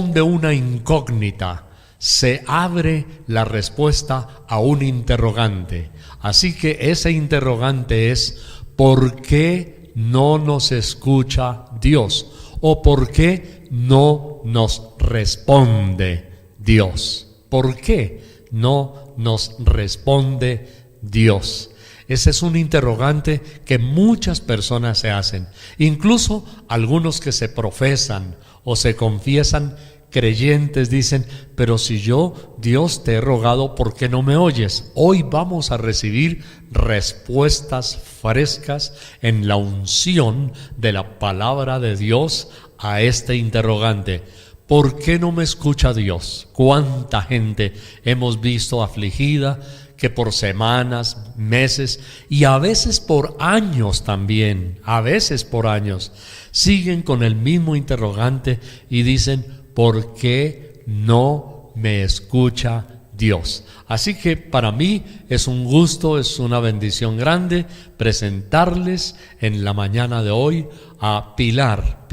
de una incógnita se abre la respuesta a un interrogante. Así que ese interrogante es: ¿por qué no nos escucha Dios? ¿O por qué no nos responde Dios? ¿Por qué no nos responde Dios? Ese es un interrogante que muchas personas se hacen, incluso algunos que se profesan o se confiesan creyentes dicen: pero si yo, Dios, te he rogado, ¿por qué no me oyes? Hoy vamos a recibir respuestas frescas en la unción de la palabra de Dios a este interrogante. ¿Por qué no me escucha Dios? ¿Cuánta gente hemos visto afligida que por semanas, meses y a veces por años también, siguen con el mismo interrogante y dicen: ¿por qué no me escucha Dios? Así que para mí es un gusto, es una bendición grande presentarles en la mañana de hoy a Pilar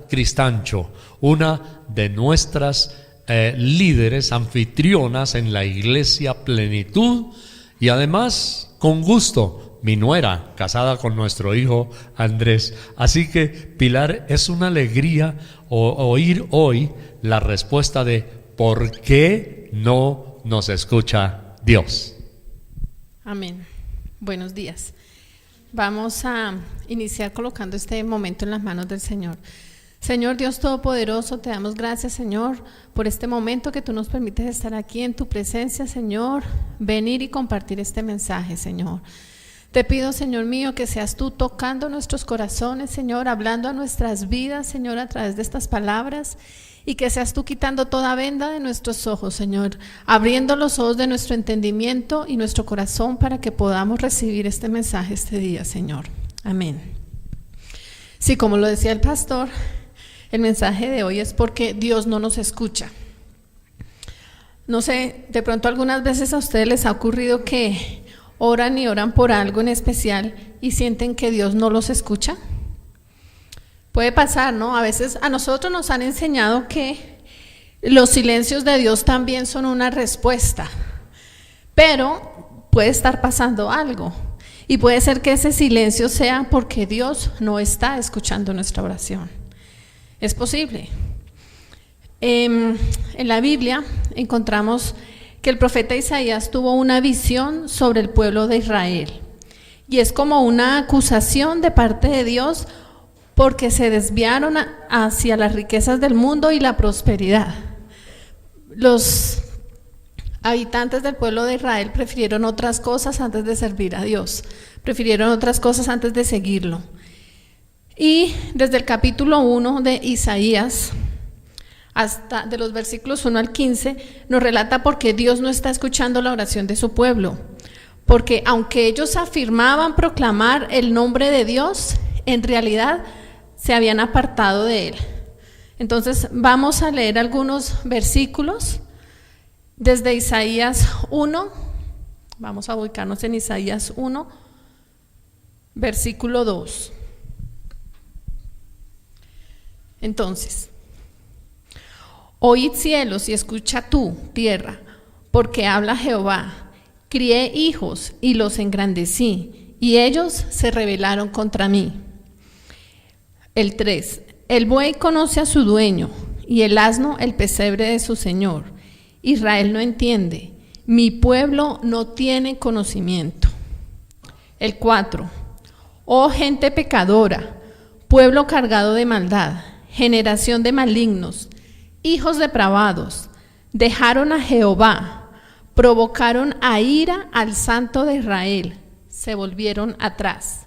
Cristancho, una de nuestras líderes, anfitrionas en la Iglesia Plenitud, y además con gusto mi nuera, casada con nuestro hijo Andrés. Así que Pilar, es una alegría oír hoy la respuesta de ¿por qué no nos escucha Dios? Amén. Buenos días. Vamos a iniciar colocando este momento en las manos del Señor. Señor Dios Todopoderoso, te damos gracias, Señor, por este momento que tú nos permites estar aquí en tu presencia, Señor, venir y compartir este mensaje, Señor. Te pido, Señor mío, que seas tú tocando nuestros corazones, Señor, hablando a nuestras vidas, Señor, a través de estas palabras, y que seas tú quitando toda venda de nuestros ojos, Señor, abriendo los ojos de nuestro entendimiento y nuestro corazón para que podamos recibir este mensaje este día, Señor. Amén. Sí, como lo decía el pastor, el mensaje de hoy es porque Dios no nos escucha. No sé, de pronto algunas veces a ustedes les ha ocurrido que oran y oran por algo en especial y sienten que Dios no los escucha. Puede pasar, ¿no? A veces a nosotros nos han enseñado que los silencios de Dios también son una respuesta, pero puede estar pasando algo y puede ser que ese silencio sea porque Dios no está escuchando nuestra oración. Es posible. En la Biblia encontramos que el profeta Isaías tuvo una visión sobre el pueblo de Israel, y es como una acusación de parte de Dios porque se desviaron hacia las riquezas del mundo y la prosperidad. Los habitantes del pueblo de Israel prefirieron otras cosas antes de servir a Dios, prefirieron otras cosas antes de seguirlo. Y desde el capítulo 1 de Isaías, hasta de los versículos 1 al 15, nos relata por qué Dios no está escuchando la oración de su pueblo. Porque aunque ellos afirmaban proclamar el nombre de Dios, en realidad se habían apartado de él. Entonces vamos a leer algunos versículos desde Isaías 1, vamos a ubicarnos en Isaías 1, versículo 2. Entonces, oíd cielos y escucha tú, tierra, porque habla Jehová. Crié hijos y los engrandecí, y ellos se rebelaron contra mí. El 3, el buey conoce a su dueño, y el asno el pesebre de su señor. Israel no entiende, mi pueblo no tiene conocimiento. El 4, oh gente pecadora, pueblo cargado de maldad, generación de malignos, hijos depravados, dejaron a Jehová, provocaron a ira al Santo de Israel, se volvieron atrás.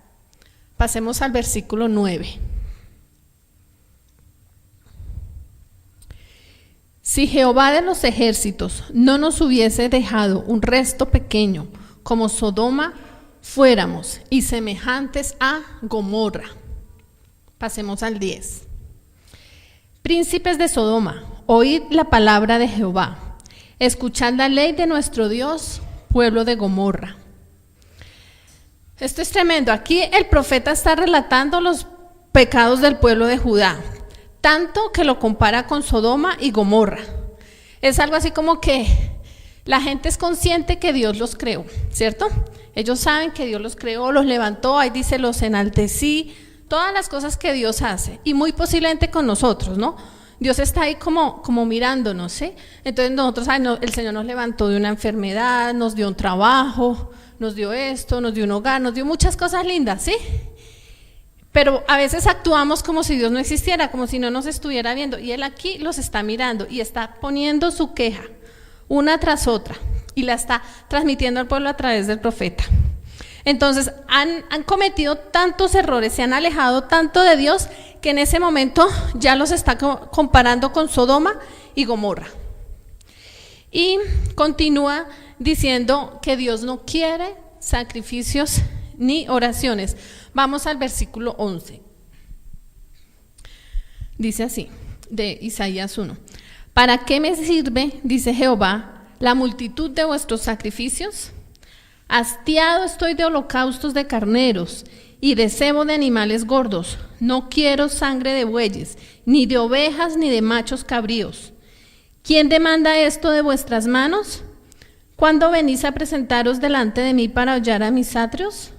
Pasemos al versículo 9. Si Jehová de los ejércitos no nos hubiese dejado un resto pequeño, como Sodoma, fuéramos y semejantes a Gomorra. Pasemos al 10. Príncipes de Sodoma, oíd la palabra de Jehová, escuchad la ley de nuestro Dios, pueblo de Gomorra. Esto es tremendo. Aquí el profeta está relatando los pecados del pueblo de Judá, tanto que lo compara con Sodoma y Gomorra. Es algo así como que la gente es consciente que Dios los creó, ¿cierto? Ellos saben que Dios los creó, los levantó, ahí dice los enaltecí, todas las cosas que Dios hace, y muy posiblemente con nosotros, ¿no? Dios está ahí como mirándonos, ¿sí? Entonces nosotros, el Señor nos levantó de una enfermedad, nos dio un trabajo, nos dio esto, nos dio un hogar, nos dio muchas cosas lindas, ¿sí? Pero a veces actuamos como si Dios no existiera, como si no nos estuviera viendo, y Él aquí los está mirando y está poniendo su queja una tras otra y la está transmitiendo al pueblo a través del profeta. Entonces han cometido tantos errores, se han alejado tanto de Dios que en ese momento ya los está comparando con Sodoma y Gomorra. Y continúa diciendo que Dios no quiere sacrificios ni oraciones. Vamos al versículo 11. Dice así, de Isaías 1. ¿Para qué me sirve, dice Jehová, la multitud de vuestros sacrificios? Hastiado estoy de holocaustos de carneros y de cebo de animales gordos. No quiero sangre de bueyes, ni de ovejas, ni de machos cabríos. ¿Quién demanda esto de vuestras manos? ¿Cuándo venís a presentaros delante de mí para hollar mis atrios?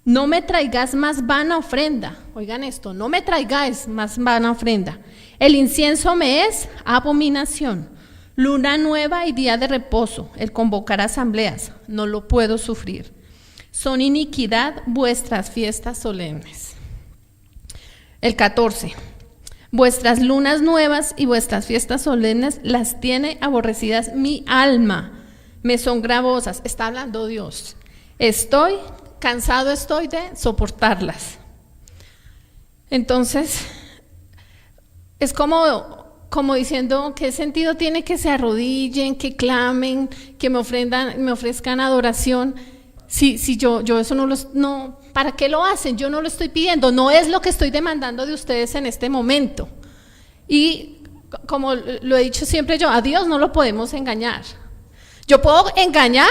No me traigáis más vana ofrenda. Oigan esto, no me traigáis más vana ofrenda. El incienso me es abominación. Luna nueva y día de reposo, el convocar asambleas, no lo puedo sufrir. Son iniquidad vuestras fiestas solemnes. El 14. Vuestras lunas nuevas y vuestras fiestas solemnes las tiene aborrecidas mi alma. Me son gravosas. Está hablando Dios. Cansado estoy de soportarlas. Entonces, es como diciendo, ¿qué sentido tiene que se arrodillen, que clamen, que me ofrezcan adoración? Si yo eso no, ¿para qué lo hacen? Yo no lo estoy pidiendo, no es lo que estoy demandando de ustedes en este momento. Y como lo he dicho siempre yo, a Dios no lo podemos engañar. Yo puedo engañar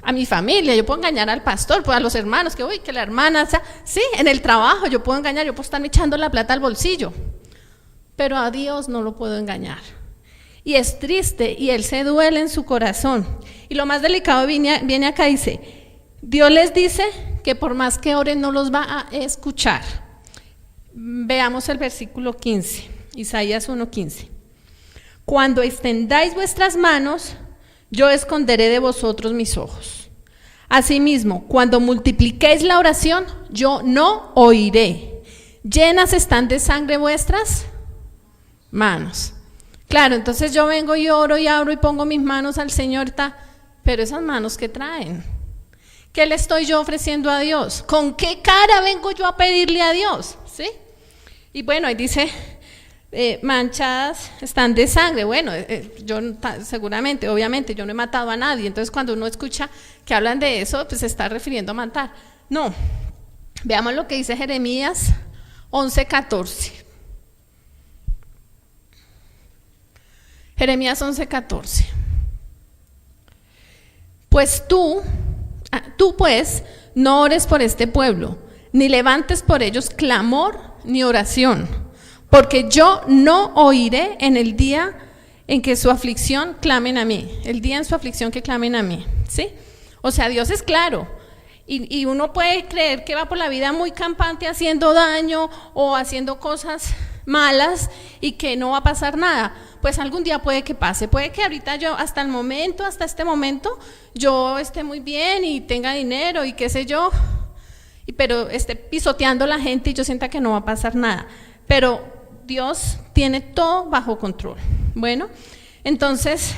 a mi familia, yo puedo engañar al pastor, a los hermanos, que la hermana, sí, en el trabajo yo puedo engañar, yo puedo estarme echando la plata al bolsillo. Pero a Dios no lo puedo engañar. Y es triste y Él se duele en su corazón. Y lo más delicado viene acá, dice, Dios les dice que por más que oren no los va a escuchar. Veamos el versículo 15, Isaías 1:15. Cuando extendáis vuestras manos, yo esconderé de vosotros mis ojos. Asimismo, cuando multipliquéis la oración, yo no oiré. Llenas están de sangre vuestras manos. Claro, entonces yo vengo y oro y abro y pongo mis manos al Señor, pero esas manos ¿qué traen? ¿Qué le estoy yo ofreciendo a Dios? ¿Con qué cara vengo yo a pedirle a Dios? ¿Sí? Y bueno, ahí dice, manchadas están de sangre. Bueno, yo seguramente, obviamente, yo no he matado a nadie, entonces cuando uno escucha que hablan de eso, pues se está refiriendo a matar. No, veamos lo que dice Jeremías 11:14. Jeremías 11:14. Pues tú pues, no ores por este pueblo, ni levantes por ellos clamor ni oración, porque yo no oiré en el día en que su aflicción clamen a mí, el día en su aflicción que clamen a mí, ¿sí? O sea, Dios es claro, y uno puede creer que va por la vida muy campante haciendo daño o haciendo cosas malas y que no va a pasar nada. Pues algún día puede que pase, puede que ahorita yo hasta este momento yo esté muy bien y tenga dinero y qué sé yo, pero esté pisoteando a la gente y yo sienta que no va a pasar nada, pero Dios tiene todo bajo control. Bueno, entonces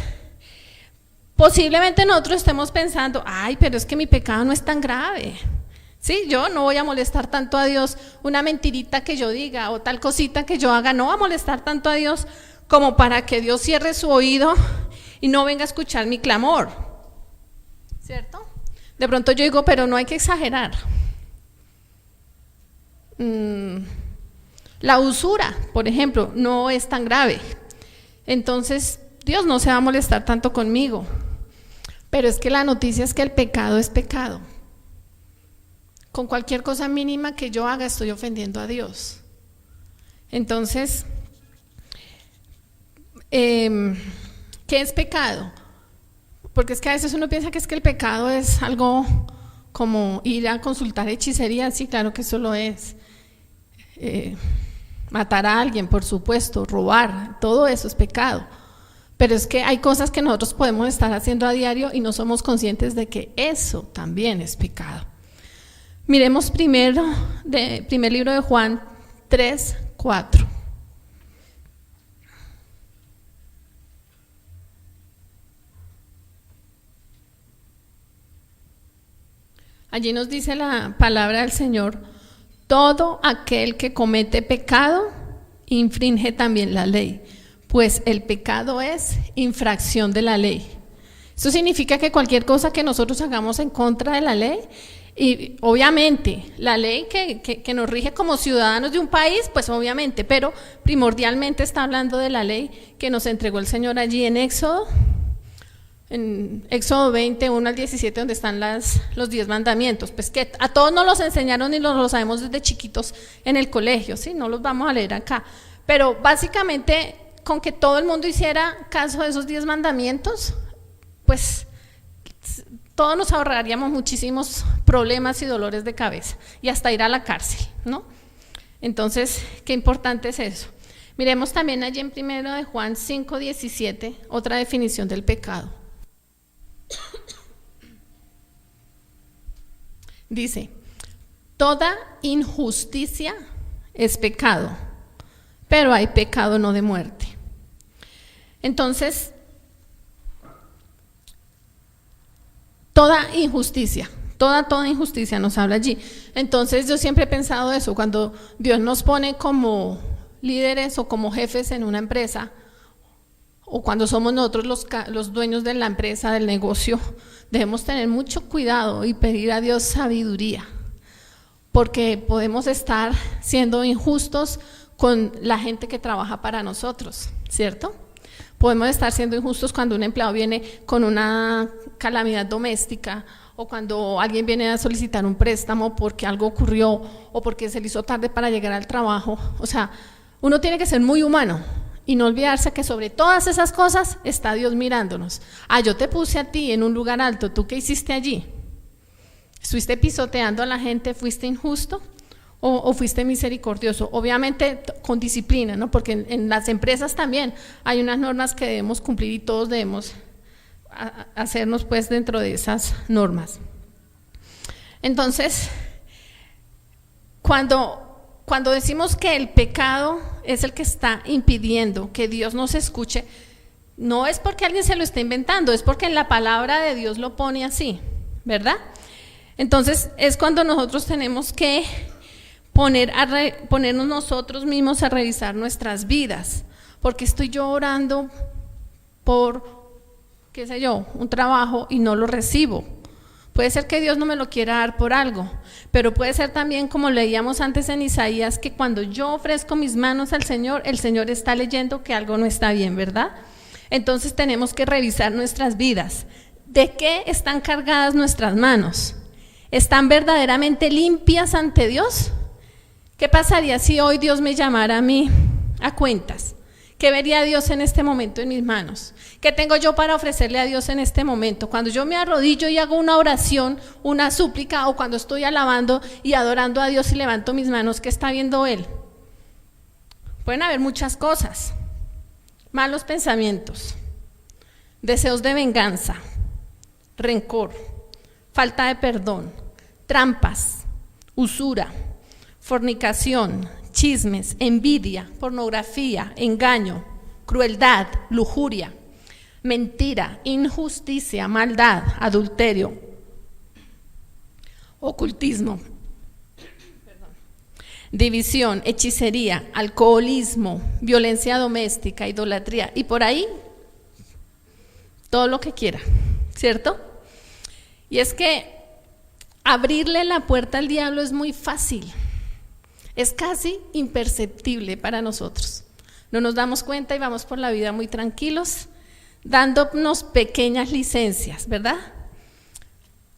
posiblemente nosotros estemos pensando, ay, pero es que mi pecado no es tan grave. Sí, yo no voy a molestar tanto a Dios, una mentirita que yo diga o tal cosita que yo haga no va a molestar tanto a Dios como para que Dios cierre su oído y no venga a escuchar mi clamor, ¿cierto? De pronto yo digo, pero no hay que exagerar. La usura, por ejemplo, no es tan grave, entonces Dios no se va a molestar tanto conmigo, pero es que la noticia es que el pecado es pecado. Con cualquier cosa mínima que yo haga estoy ofendiendo a Dios. Entonces, ¿qué es pecado? Porque es que a veces uno piensa que es que el pecado es algo como ir a consultar hechicería. Sí, claro que eso lo es. Matar a alguien, por supuesto, robar, todo eso es pecado. Pero es que hay cosas que nosotros podemos estar haciendo a diario y no somos conscientes de que eso también es pecado. Miremos primero, primer libro de Juan 3:4. Allí nos dice la palabra del Señor: todo aquel que comete pecado infringe también la ley, pues el pecado es infracción de la ley. Esto significa que cualquier cosa que nosotros hagamos en contra de la ley, y obviamente la ley que nos rige como ciudadanos de un país, pues obviamente, pero primordialmente está hablando de la ley que nos entregó el Señor allí en Éxodo 20, 1 al 17, donde están los 10 mandamientos, pues que a todos nos los enseñaron y nos los sabemos desde chiquitos en el colegio, ¿sí? No los vamos a leer acá, pero básicamente con que todo el mundo hiciera caso de esos 10 mandamientos, pues todos nos ahorraríamos muchísimos problemas y dolores de cabeza y hasta ir a la cárcel, ¿no? Entonces, qué importante es eso. Miremos también allí en 1 de Juan 5:17, otra definición del pecado. Dice: toda injusticia es pecado, pero hay pecado no de muerte. Entonces, toda injusticia nos habla allí. Entonces yo siempre he pensado eso, cuando Dios nos pone como líderes o como jefes en una empresa, o cuando somos nosotros los dueños de la empresa, del negocio, debemos tener mucho cuidado y pedir a Dios sabiduría, porque podemos estar siendo injustos con la gente que trabaja para nosotros, ¿cierto? Podemos estar siendo injustos cuando un empleado viene con una calamidad doméstica, o cuando alguien viene a solicitar un préstamo porque algo ocurrió o porque se le hizo tarde para llegar al trabajo. O sea, uno tiene que ser muy humano y no olvidarse que sobre todas esas cosas está Dios mirándonos. Yo te puse a ti en un lugar alto, ¿tú qué hiciste allí? ¿Estuviste pisoteando a la gente? ¿Fuiste injusto? ¿O fuiste misericordioso? Obviamente con disciplina, ¿no? Porque en las empresas también hay unas normas que debemos cumplir y todos debemos hacernos pues dentro de esas normas. Entonces, cuando decimos que el pecado es el que está impidiendo que Dios nos escuche, no es porque alguien se lo está inventando, es porque en la palabra de Dios lo pone así, ¿verdad? Entonces es cuando nosotros tenemos que ponernos nosotros mismos a revisar nuestras vidas. Porque estoy yo orando por, qué sé yo, un trabajo y no lo recibo. Puede ser que Dios no me lo quiera dar por algo, pero puede ser también, como leíamos antes en Isaías, que cuando yo ofrezco mis manos al Señor, el Señor está leyendo que algo no está bien, ¿verdad? Entonces tenemos que revisar nuestras vidas. ¿De qué están cargadas nuestras manos? ¿Están verdaderamente limpias ante Dios? ¿Qué pasaría si hoy Dios me llamara a mí a cuentas? ¿Qué vería Dios en este momento en mis manos? ¿Qué tengo yo para ofrecerle a Dios en este momento? Cuando yo me arrodillo y hago una oración, una súplica, o cuando estoy alabando y adorando a Dios y levanto mis manos, ¿qué está viendo Él? Pueden haber muchas cosas: malos pensamientos, deseos de venganza, rencor, falta de perdón, trampas, usura, fornicación, chismes, envidia, pornografía, engaño, crueldad, lujuria, mentira, injusticia, maldad, adulterio, ocultismo, división, hechicería, alcoholismo, violencia doméstica, idolatría, y por ahí todo lo que quiera, ¿cierto? Y es que abrirle la puerta al diablo es muy fácil. Es casi imperceptible para nosotros. No nos damos cuenta y vamos por la vida muy tranquilos, dándonos pequeñas licencias, ¿verdad?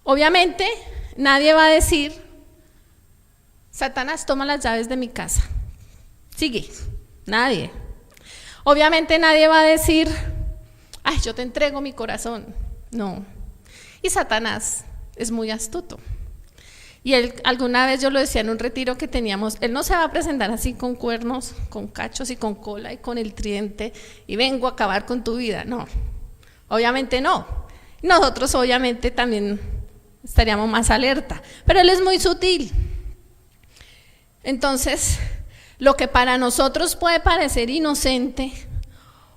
Obviamente, nadie va a decir: Satanás, toma las llaves de mi casa. Sigue, nadie. Obviamente nadie va a decir, ay, yo te entrego mi corazón. No. Y Satanás es muy astuto. Y él, alguna vez yo lo decía en un retiro que teníamos, él no se va a presentar así con cuernos, con cachos y con cola y con el tridente y vengo a acabar con tu vida. No, obviamente no. Nosotros obviamente también estaríamos más alerta, pero él es muy sutil. Entonces, lo que para nosotros puede parecer inocente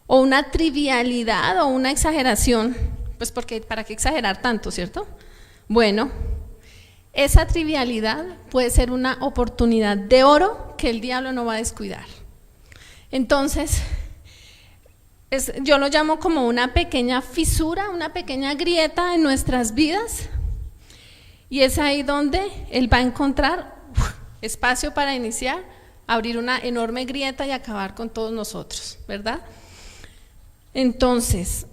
o una trivialidad o una exageración, pues porque ¿para qué exagerar tanto, cierto? Bueno, esa trivialidad puede ser una oportunidad de oro que el diablo no va a descuidar. Entonces, yo lo llamo como una pequeña fisura, una pequeña grieta en nuestras vidas, y es ahí donde él va a encontrar espacio para iniciar, abrir una enorme grieta y acabar con todos nosotros, ¿verdad? Entonces,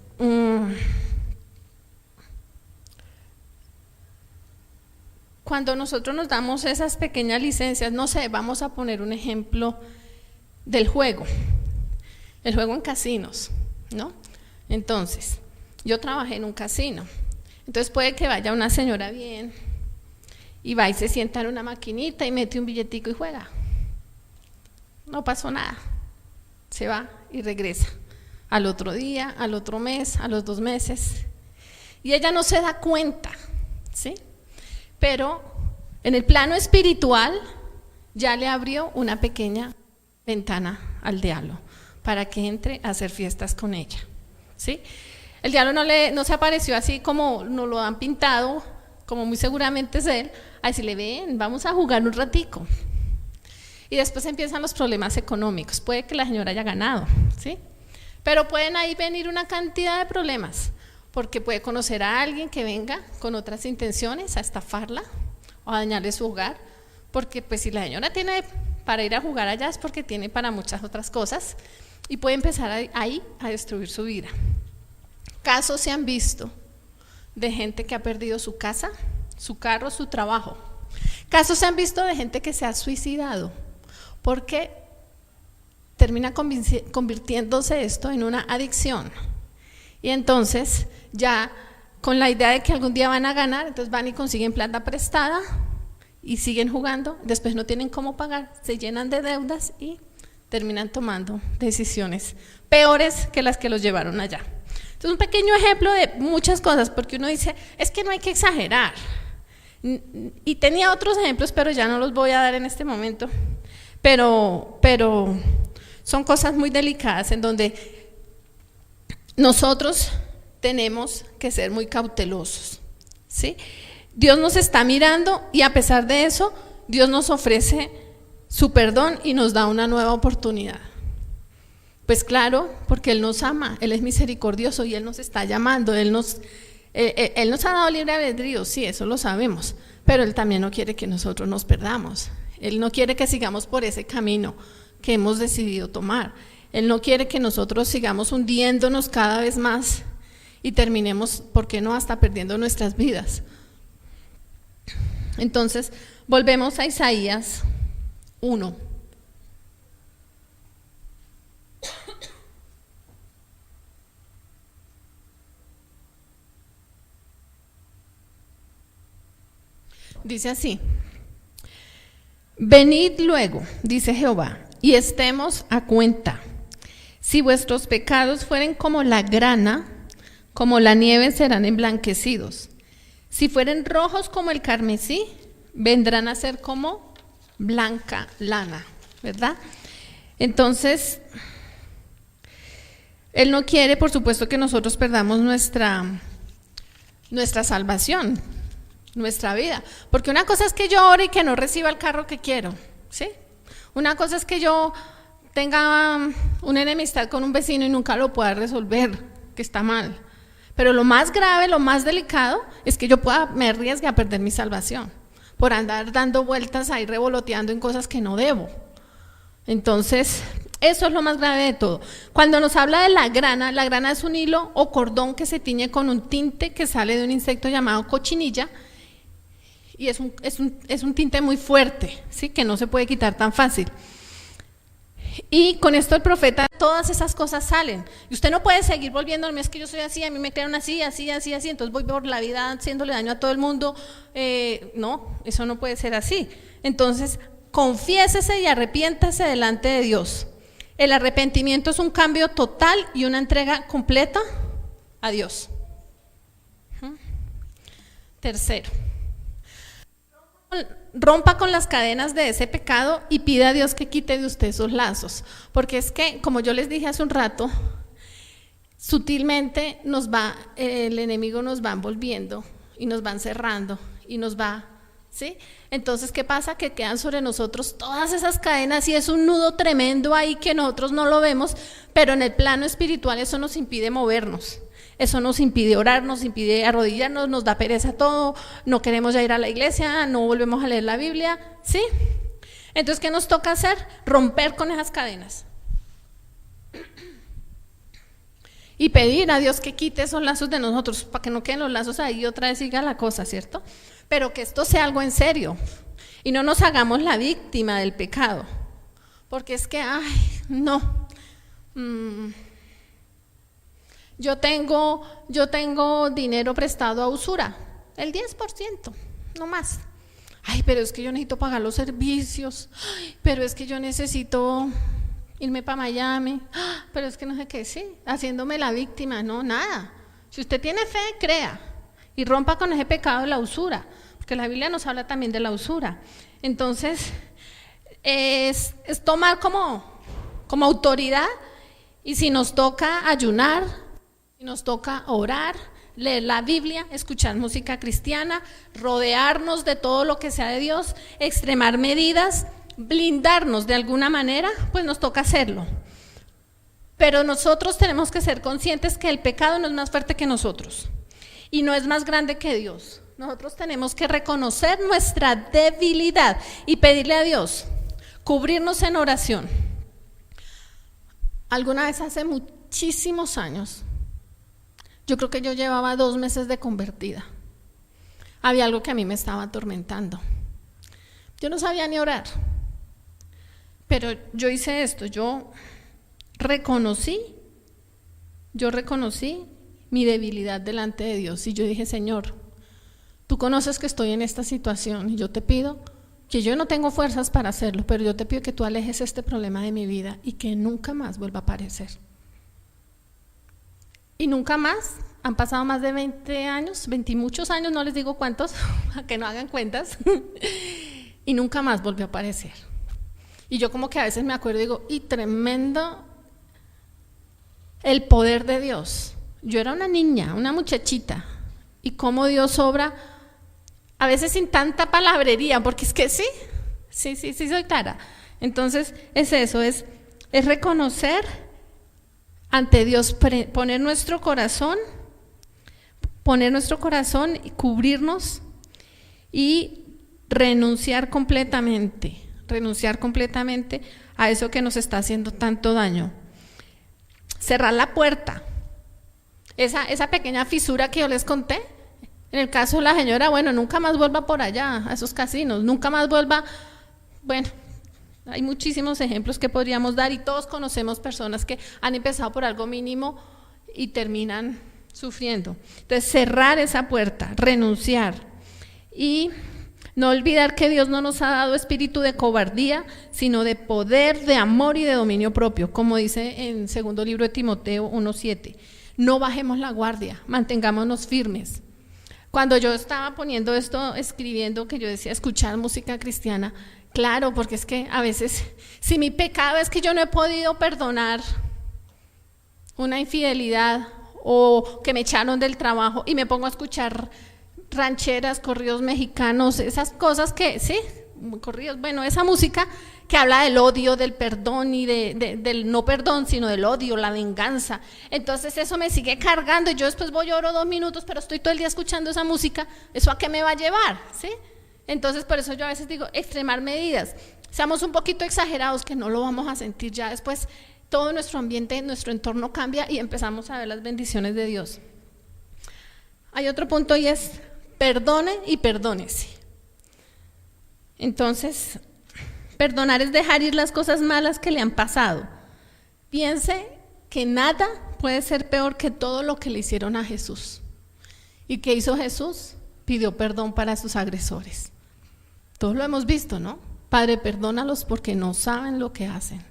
cuando nosotros nos damos esas pequeñas licencias, no sé, vamos a poner un ejemplo del juego, el juego en casinos, ¿no? Entonces, yo trabajé en un casino, entonces puede que vaya una señora bien y va y se sienta en una maquinita y mete un billetico y juega. No pasó nada, se va y regresa al otro día, al otro mes, a los 2 meses, y ella no se da cuenta, ¿sí? Pero en el plano espiritual ya le abrió una pequeña ventana al diablo para que entre a hacer fiestas con ella, ¿sí? El diablo no se apareció así como nos lo han pintado, como muy seguramente es él, a decirle, ven, vamos a jugar un ratico. Y después empiezan los problemas económicos. Puede que la señora haya ganado, ¿sí? Pero pueden ahí venir una cantidad de problemas, porque puede conocer a alguien que venga con otras intenciones a estafarla o a dañarle su hogar, porque pues si la señora tiene para ir a jugar allá es porque tiene para muchas otras cosas, y puede empezar ahí a destruir su vida. Casos se han visto de gente que ha perdido su casa, su carro, su trabajo. Casos se han visto de gente que se ha suicidado, porque termina convirtiéndose esto en una adicción. Y entonces ya con la idea de que algún día van a ganar, entonces van y consiguen plata prestada y siguen jugando, después no tienen cómo pagar, se llenan de deudas y terminan tomando decisiones peores que las que los llevaron allá. Entonces un pequeño ejemplo de muchas cosas, porque uno dice, es que no hay que exagerar. Y tenía otros ejemplos, pero ya no los voy a dar en este momento. Pero son cosas muy delicadas en donde nosotros tenemos que ser muy cautelosos, ¿sí? Dios nos está mirando y a pesar de eso, Dios nos ofrece su perdón y nos da una nueva oportunidad. Pues claro, porque Él nos ama, Él es misericordioso y Él nos está llamando, Él nos ha dado libre albedrío, sí, eso lo sabemos, pero Él también no quiere que nosotros nos perdamos. Él no quiere que sigamos por ese camino que hemos decidido tomar. Él no quiere que nosotros sigamos hundiéndonos cada vez más y terminemos, ¿por qué no?, hasta perdiendo nuestras vidas. Entonces, volvemos a Isaías 1. Dice así: venid luego, dice Jehová, y estemos a cuenta. Si vuestros pecados fueren como la grana, como la nieve serán emblanquecidos. Si fueren rojos como el carmesí, vendrán a ser como blanca lana, ¿verdad? Entonces, Él no quiere, por supuesto, que nosotros perdamos nuestra salvación, nuestra vida, porque una cosa es que yo ore y que no reciba el carro que quiero, ¿sí? Una cosa es que yo tenga una enemistad con un vecino y nunca lo pueda resolver, que está mal, pero lo más grave, lo más delicado es que yo me arriesgue a perder mi salvación por andar dando vueltas ahí revoloteando en cosas que no debo. Entonces, eso es lo más grave de todo. Cuando nos habla de la grana es un hilo o cordón que se tiñe con un tinte que sale de un insecto llamado cochinilla, y es un tinte muy fuerte, ¿sí?, que no se puede quitar tan fácil. Y con esto el profeta, todas esas cosas salen. Y usted no puede seguir volviéndome, es que yo soy así, a mí me crearon así, entonces voy por la vida haciéndole daño a todo el mundo. No, eso no puede ser así. Entonces, confiésese y arrepiéntase delante de Dios. El arrepentimiento es un cambio total y una entrega completa a Dios. Tercero, rompa con las cadenas de ese pecado y pida a Dios que quite de usted esos lazos, porque es que, como yo les dije hace un rato, sutilmente el enemigo nos va envolviendo y nos va encerrando y nos va, ¿sí? Entonces, ¿qué pasa? Que quedan sobre nosotros todas esas cadenas y es un nudo tremendo ahí que nosotros no lo vemos, pero en el plano espiritual eso nos impide movernos. Eso nos impide orar, nos impide arrodillarnos, nos da pereza todo, no queremos ya ir a la iglesia, no volvemos a leer la Biblia, ¿sí? Entonces, ¿qué nos toca hacer? Romper con esas cadenas. Y pedir a Dios que quite esos lazos de nosotros, para que no queden los lazos ahí y otra vez siga la cosa, ¿cierto? Pero que esto sea algo en serio y no nos hagamos la víctima del pecado, porque es que, no. Yo tengo dinero prestado a usura, el 10%, no más. Pero es que yo necesito pagar los servicios, pero es que yo necesito irme para Miami, pero es que no sé qué, sí, haciéndome la víctima, no, nada. Si usted tiene fe, crea y rompa con ese pecado de la usura, porque la Biblia nos habla también de la usura. Entonces, es tomar como autoridad, y si nos toca ayunar, nos toca orar, leer la Biblia, escuchar música cristiana, rodearnos de todo lo que sea de Dios, extremar medidas, blindarnos de alguna manera, pues nos toca hacerlo. Pero nosotros tenemos que ser conscientes que el pecado no es más fuerte que nosotros y no es más grande que Dios. Nosotros tenemos que reconocer nuestra debilidad y pedirle a Dios, cubrirnos en oración. Alguna vez hace muchísimos años, yo creo que yo llevaba 2 meses de convertida. Había algo que a mí me estaba atormentando. Yo no sabía ni orar, pero yo hice esto, yo reconocí mi debilidad delante de Dios y yo dije, Señor, tú conoces que estoy en esta situación y yo te pido que yo no tengo fuerzas para hacerlo, pero yo te pido que tú alejes este problema de mi vida y que nunca más vuelva a aparecer. Y nunca más, han pasado más de 20 años, 20 y muchos años, no les digo cuántos, a que no hagan cuentas, y nunca más volvió a aparecer. Y yo como que a veces me acuerdo y digo, y tremendo el poder de Dios. Yo era una niña, una muchachita, y cómo Dios obra, a veces sin tanta palabrería, porque es que sí soy clara. Entonces es eso, es reconocer ante Dios, poner nuestro corazón y cubrirnos y renunciar completamente a eso que nos está haciendo tanto daño. Cerrar la puerta, esa pequeña fisura que yo les conté. En el caso de la señora, bueno, nunca más vuelva por allá, a esos casinos, nunca más vuelva, bueno, hay muchísimos ejemplos que podríamos dar y todos conocemos personas que han empezado por algo mínimo y terminan sufriendo. Entonces, cerrar esa puerta, renunciar y no olvidar que Dios no nos ha dado espíritu de cobardía, sino de poder, de amor y de dominio propio, como dice en segundo libro de Timoteo 1:7. No bajemos la guardia, mantengámonos firmes. Cuando yo estaba poniendo esto, escribiendo, que yo decía escuchar música cristiana, claro, porque es que a veces, si mi pecado es que yo no he podido perdonar una infidelidad o que me echaron del trabajo y me pongo a escuchar rancheras, corridos mexicanos, esas cosas que, sí, corridos, bueno, esa música que habla del odio, del perdón y del no perdón, sino del odio, la venganza. Entonces eso me sigue cargando y yo después voy y oro 2 minutos, pero estoy todo el día escuchando esa música, ¿eso a qué me va a llevar? ¿Sí? Entonces por eso yo a veces digo, extremar medidas, seamos un poquito exagerados que no lo vamos a sentir ya después, todo nuestro ambiente, nuestro entorno cambia y empezamos a ver las bendiciones de Dios. Hay otro punto y es, perdone y perdónese. Entonces, Perdonar es dejar ir las cosas malas que le han pasado. Piense que nada puede ser peor que todo lo que le hicieron a Jesús. ¿Y qué hizo Jesús? Pidió perdón para sus agresores. Todos lo hemos visto, ¿no? Padre, perdónalos porque no saben lo que hacen.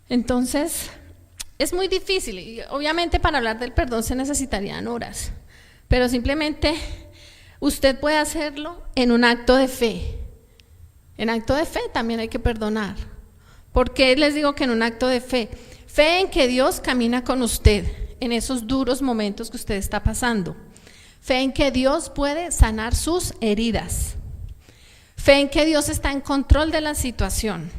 Entonces, es muy difícil. Y obviamente para hablar del perdón se necesitarían horas. Pero simplemente usted puede hacerlo en un acto de fe. En acto de fe también hay que perdonar. ¿Por qué les digo que en un acto de fe? Fe en que Dios camina con usted en esos duros momentos que usted está pasando. Fe en que Dios puede sanar sus heridas. Fe en que Dios está en control de la situación.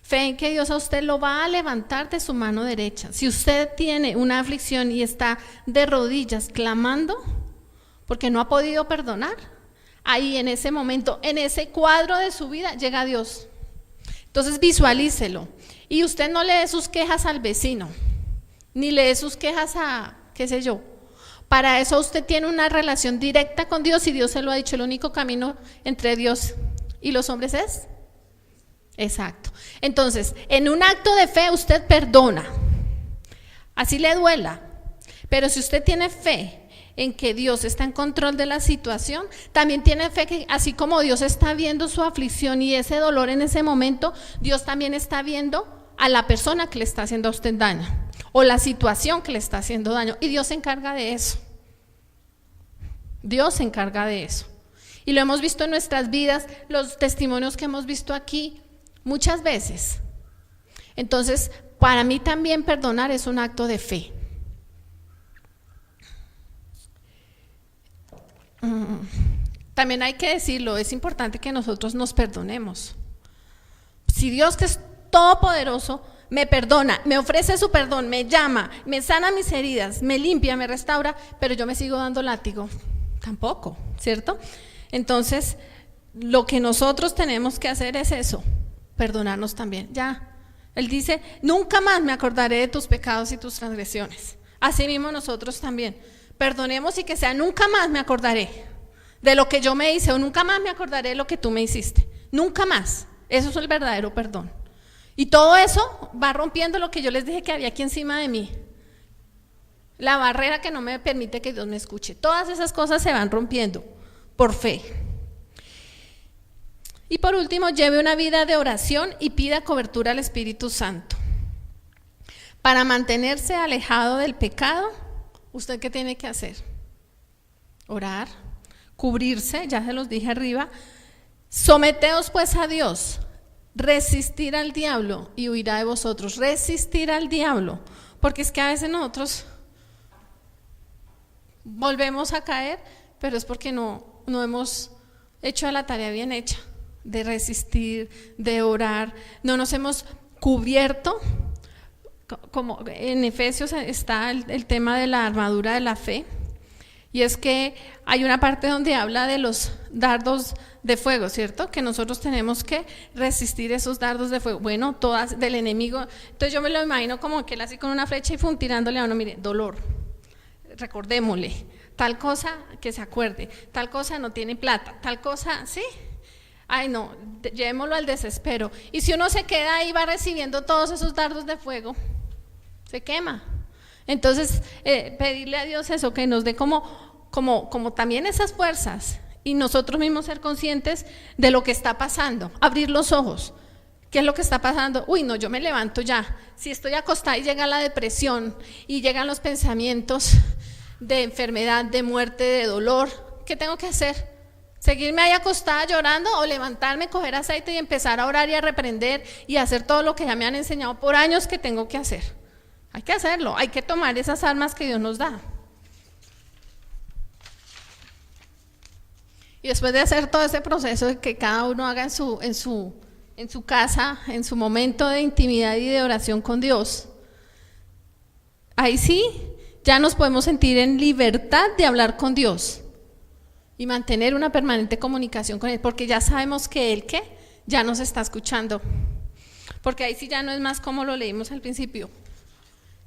Fe en que Dios a usted lo va a levantar de su mano derecha. Si usted tiene una aflicción y está de rodillas clamando porque no ha podido perdonar, ahí en ese momento, en ese cuadro de su vida, llega Dios. Entonces visualícelo. Y usted no le dé sus quejas al vecino, ni le dé sus quejas a, qué sé yo. Para eso usted tiene una relación directa con Dios y Dios se lo ha dicho, el único camino entre Dios y los hombres es. Exacto. Entonces, en un acto de fe usted perdona, así le duela. Pero si usted tiene fe en que Dios está en control de la situación, también tiene fe que así como Dios está viendo su aflicción y ese dolor en ese momento, Dios también está viendo a la persona que le está haciendo a usted daño o la situación que le está haciendo daño, y Dios se encarga de eso. Dios se encarga de eso. Y lo hemos visto en nuestras vidas, los testimonios que hemos visto aquí muchas veces. Entonces, para mí también perdonar es un acto de fe. También hay que decirlo, es importante que nosotros nos perdonemos. Si Dios, que es todopoderoso, me perdona, me ofrece su perdón, me llama, me sana mis heridas, me limpia, me restaura, pero yo me sigo dando látigo, tampoco, ¿cierto? Entonces, lo que nosotros tenemos que hacer es eso, perdonarnos también. Ya, Él dice, nunca más me acordaré de tus pecados y tus transgresiones. Así mismo nosotros también. Perdonemos y que sea, nunca más me acordaré de lo que yo me hice, o nunca más me acordaré de lo que tú me hiciste. Nunca más. Eso es el verdadero perdón. Y todo eso va rompiendo lo que yo les dije que había aquí encima de mí. La barrera que no me permite que Dios me escuche. Todas esas cosas se van rompiendo por fe. Y por último, lleve una vida de oración y pida cobertura al Espíritu Santo. Para mantenerse alejado del pecado, ¿usted qué tiene que hacer? Orar, cubrirse, ya se los dije arriba. Someteos pues a Dios, resistir al diablo y huirá de vosotros. Resistir al diablo, porque es que a veces nosotros volvemos a caer, pero es porque no hemos hecho la tarea bien hecha, de resistir, de orar, no nos hemos cubierto. Como en Efesios está el tema de la armadura de la fe, y es que hay una parte donde habla de los dardos de fuego, ¿cierto? Que nosotros tenemos que resistir esos dardos de fuego, bueno, todas del enemigo. Entonces yo me lo imagino como que él así con una flecha y tirándole a uno, mire, dolor, recordémosle, tal cosa que se acuerde, tal cosa no tiene plata, tal cosa, ¿sí? Ay no, llevémoslo al desespero. Y si uno se queda ahí, va recibiendo todos esos dardos de fuego, se quema. Entonces, pedirle a Dios eso, que nos dé como también esas fuerzas, y nosotros mismos ser conscientes de lo que está pasando, abrir los ojos. ¿Qué es lo que está pasando? Uy, no, yo me levanto ya. Si estoy acostada y llega la depresión y llegan los pensamientos de enfermedad, de muerte, de dolor, ¿qué tengo que hacer? ¿Seguirme ahí acostada llorando o levantarme, coger aceite y empezar a orar y a reprender y a hacer todo lo que ya me han enseñado por años que tengo que hacer? Hay que hacerlo, hay que tomar esas armas que Dios nos da. Y después de hacer todo ese proceso de que cada uno haga en su casa, en su momento de intimidad y de oración con Dios, ahí sí ya nos podemos sentir en libertad de hablar con Dios y mantener una permanente comunicación con Él, porque ya sabemos que Él ya nos está escuchando. Porque ahí sí ya no es más como lo leímos al principio,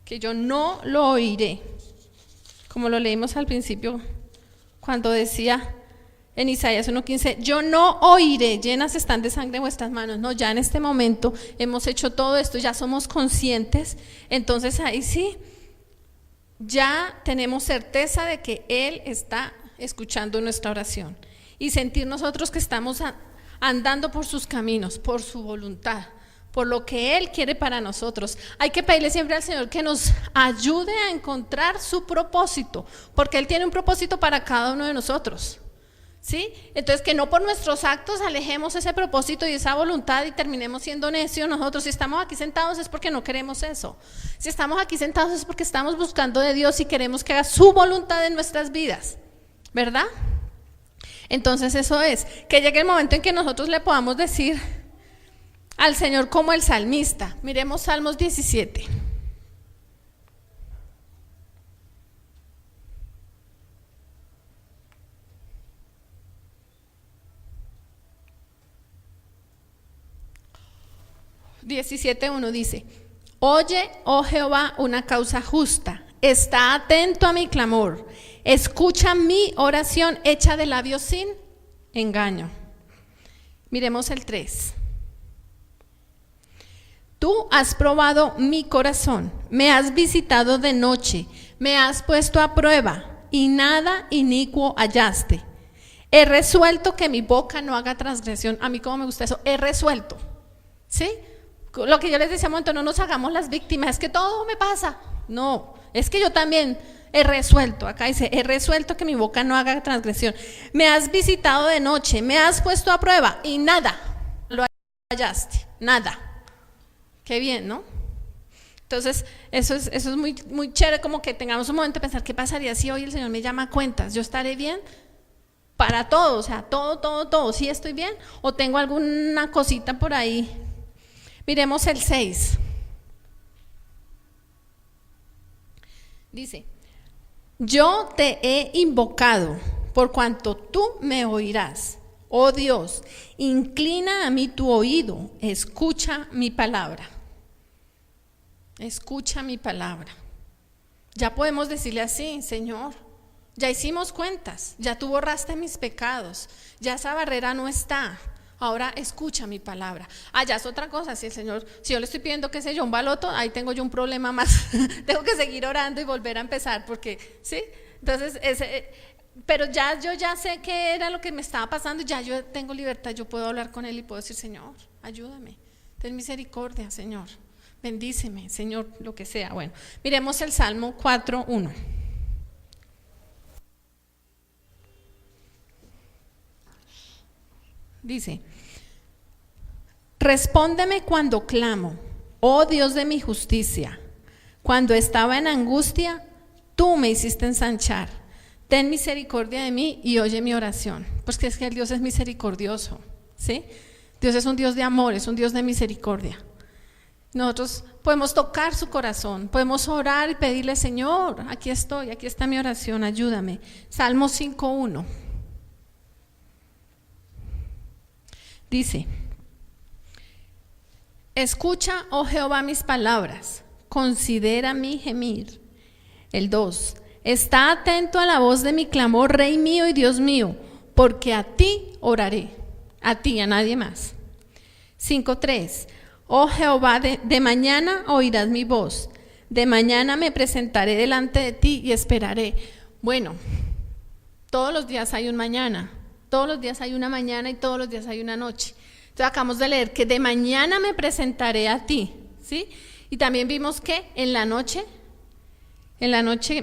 que yo no lo oiré, como lo leímos al principio cuando decía En Isaías 1:15, yo no oiré, llenas están de sangre vuestras manos. No, ya en este momento hemos hecho todo esto, ya somos conscientes. Entonces ahí sí, ya tenemos certeza de que Él está escuchando nuestra oración. Y sentir nosotros que estamos andando por sus caminos, por su voluntad, por lo que Él quiere para nosotros. Hay que pedirle siempre al Señor que nos ayude a encontrar su propósito, porque Él tiene un propósito para cada uno de nosotros. ¿Sí? Entonces que no por nuestros actos alejemos ese propósito y esa voluntad y terminemos siendo necios nosotros. Si estamos aquí sentados es porque no queremos eso. Si estamos aquí sentados es porque estamos buscando de Dios y queremos que haga su voluntad en nuestras vidas, ¿verdad? Entonces eso es, que llegue el momento en que nosotros le podamos decir al Señor como el salmista. Miremos Salmos 17. (17:1) dice: Oye, oh Jehová, una causa justa, está atento a mi clamor, escucha mi oración hecha de labios sin engaño. Miremos el 3. Tú has probado mi corazón, me has visitado de noche, me has puesto a prueba y nada inicuo hallaste. He resuelto que mi boca no haga transgresión. A mí como me gusta eso, he resuelto, ¿sí? Lo que yo les decía un momento, no nos hagamos las víctimas, es que todo me pasa. No, es que yo también he resuelto, acá dice, he resuelto que mi boca no haga transgresión. Me has visitado de noche, me has puesto a prueba y nada lo hallaste, nada. Qué bien, ¿no? Entonces, eso es muy, muy chévere, como que tengamos un momento de pensar, ¿qué pasaría si hoy el Señor me llama a cuentas? ¿Yo estaré bien? Para todo, o sea, todo, ¿sí estoy bien? ¿O tengo alguna cosita por ahí? Miremos el 6. Dice: yo te he invocado por cuanto tú me oirás. Oh Dios, inclina a mí tu oído, escucha mi palabra. Escucha mi palabra. Ya podemos decirle así: Señor, ya hicimos cuentas, ya tú borraste mis pecados, ya esa barrera no está. Ahora escucha mi palabra. Ya es otra cosa, si yo le estoy pidiendo, qué sé yo, un baloto, ahí tengo yo un problema más. Tengo que seguir orando y volver a empezar, porque, ¿sí? Entonces, pero yo ya sé qué era lo que me estaba pasando, ya yo tengo libertad, yo puedo hablar con Él y puedo decir: Señor, ayúdame, ten misericordia, Señor, bendíceme, Señor, lo que sea. Bueno, miremos el Salmo 4:1. Dice: respóndeme cuando clamo, oh Dios de mi justicia. Cuando estaba en angustia, tú me hiciste ensanchar. Ten misericordia de mí y oye mi oración. Pues que es que el Dios es misericordioso, ¿sí? Dios es un Dios de amor, es un Dios de misericordia. Nosotros podemos tocar su corazón, podemos orar y pedirle: Señor, aquí estoy, aquí está mi oración, ayúdame. Salmo 5:1. Dice: escucha, oh Jehová, mis palabras, considera mi gemir. El 2: está atento a la voz de mi clamor, Rey mío y Dios mío, porque a ti oraré, a ti, a nadie más. 5:3: oh Jehová, de mañana oirás mi voz, de mañana me presentaré delante de ti y esperaré. Bueno, todos los días hay un mañana. Todos los días hay una mañana y todos los días hay una noche. Entonces acabamos de leer que de mañana me presentaré a ti, ¿sí? Y también vimos que en la noche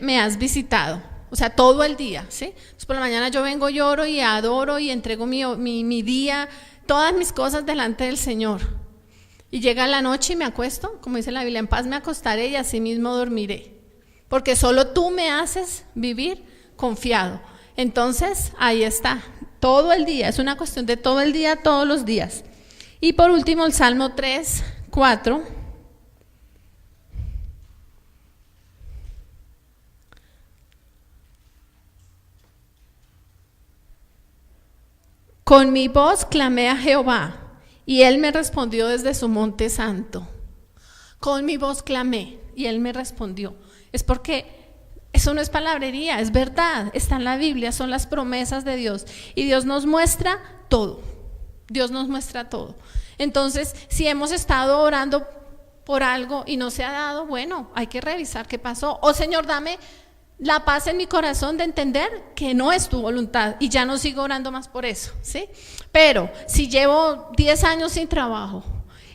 me has visitado, o sea, todo el día, ¿sí? Entonces por la mañana yo vengo, lloro y adoro y entrego mi día, todas mis cosas delante del Señor. Y llega la noche y me acuesto, como dice la Biblia, en paz me acostaré y así mismo dormiré. Porque solo tú me haces vivir confiado. Entonces, ahí está. Todo el día, es una cuestión de todo el día, todos los días. Y por último el Salmo 3:4. Con mi voz clamé a Jehová, y Él me respondió desde su monte santo. Con mi voz clamé, y Él me respondió. Es porque Eso no es palabrería, es verdad, está en la Biblia, son las promesas de Dios. Y Dios nos muestra todo. Dios nos muestra todo. Entonces, si hemos estado orando por algo y no se ha dado, bueno, hay que revisar qué pasó. O Señor, dame la paz en mi corazón de entender que no es tu voluntad y ya no sigo orando más por eso, ¿sí? Pero si llevo 10 años sin trabajo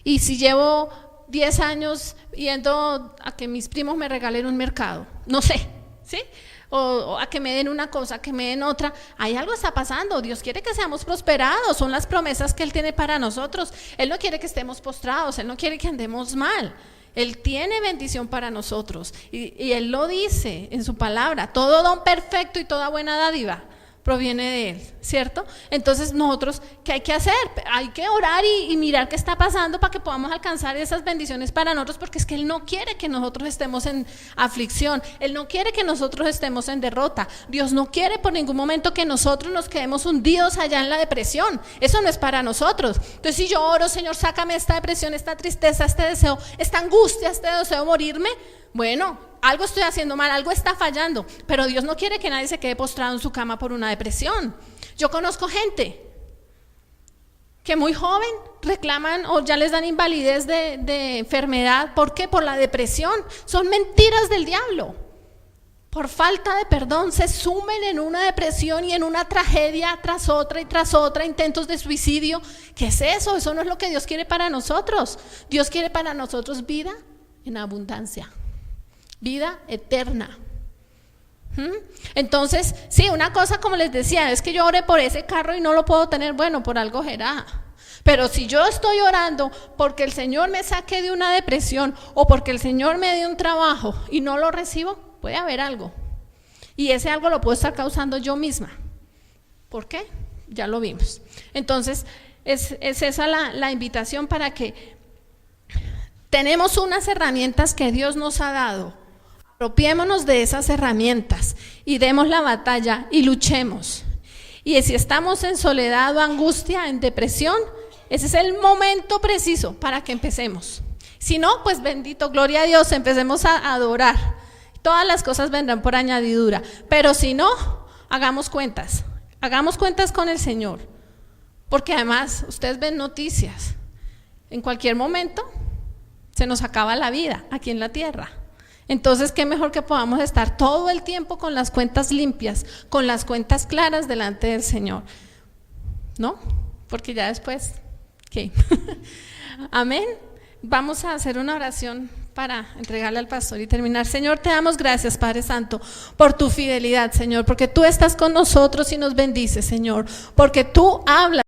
y si llevo 10 años yendo a que mis primos me regalen un mercado, no sé, ¿sí? O a que me den una cosa, que me den otra, hay algo está pasando. Dios quiere que seamos prosperados, son las promesas que Él tiene para nosotros. Él no quiere que estemos postrados, Él no quiere que andemos mal. Él tiene bendición para nosotros y Él lo dice en su palabra: todo don perfecto y toda buena dádiva proviene de Él, ¿cierto? Entonces nosotros, ¿qué hay que hacer? Hay que orar y mirar qué está pasando para que podamos alcanzar esas bendiciones para nosotros, porque es que Él no quiere que nosotros estemos en aflicción, Él no quiere que nosotros estemos en derrota. Dios no quiere por ningún momento que nosotros nos quedemos hundidos allá en la depresión. Eso no es para nosotros. Entonces, si yo oro: Señor, sácame esta depresión, esta tristeza, este deseo, esta angustia, este deseo de morirme, bueno, algo estoy haciendo mal, algo está fallando, pero Dios no quiere que nadie se quede postrado en su cama por una depresión. Yo conozco gente que muy joven reclaman o ya les dan invalidez de enfermedad. ¿Por qué? Por la depresión. Son mentiras del diablo. Por falta de perdón se sumen en una depresión y en una tragedia tras otra y tras otra, intentos de suicidio. ¿Qué es eso? Eso no es lo que Dios quiere para nosotros. Dios quiere para nosotros vida en abundancia, vida eterna. Entonces, sí, una cosa, como les decía, es que yo oré por ese carro y no lo puedo tener. Bueno, por algo será. Pero si yo estoy orando porque el Señor me saque de una depresión o porque el Señor me dé un trabajo y no lo recibo, puede haber algo. Y ese algo lo puedo estar causando yo misma. ¿Por qué? Ya lo vimos. Entonces, es esa la invitación para que tenemos unas herramientas que Dios nos ha dado. Apropiémonos de esas herramientas y demos la batalla y luchemos. Y si estamos en soledad o angustia, en depresión, ese es el momento preciso para que empecemos. Si no, pues bendito, gloria a Dios, empecemos a adorar. Todas las cosas vendrán por añadidura. Pero si no, hagamos cuentas con el Señor. Porque además, ustedes ven noticias. En cualquier momento se nos acaba la vida aquí en la tierra. Entonces, qué mejor que podamos estar todo el tiempo con las cuentas limpias, con las cuentas claras delante del Señor, ¿no? Porque ya después, ¿qué? Amén. Vamos a hacer una oración para entregarle al pastor y terminar. Señor, te damos gracias, Padre Santo, por tu fidelidad, Señor, porque tú estás con nosotros y nos bendices, Señor, porque tú hablas.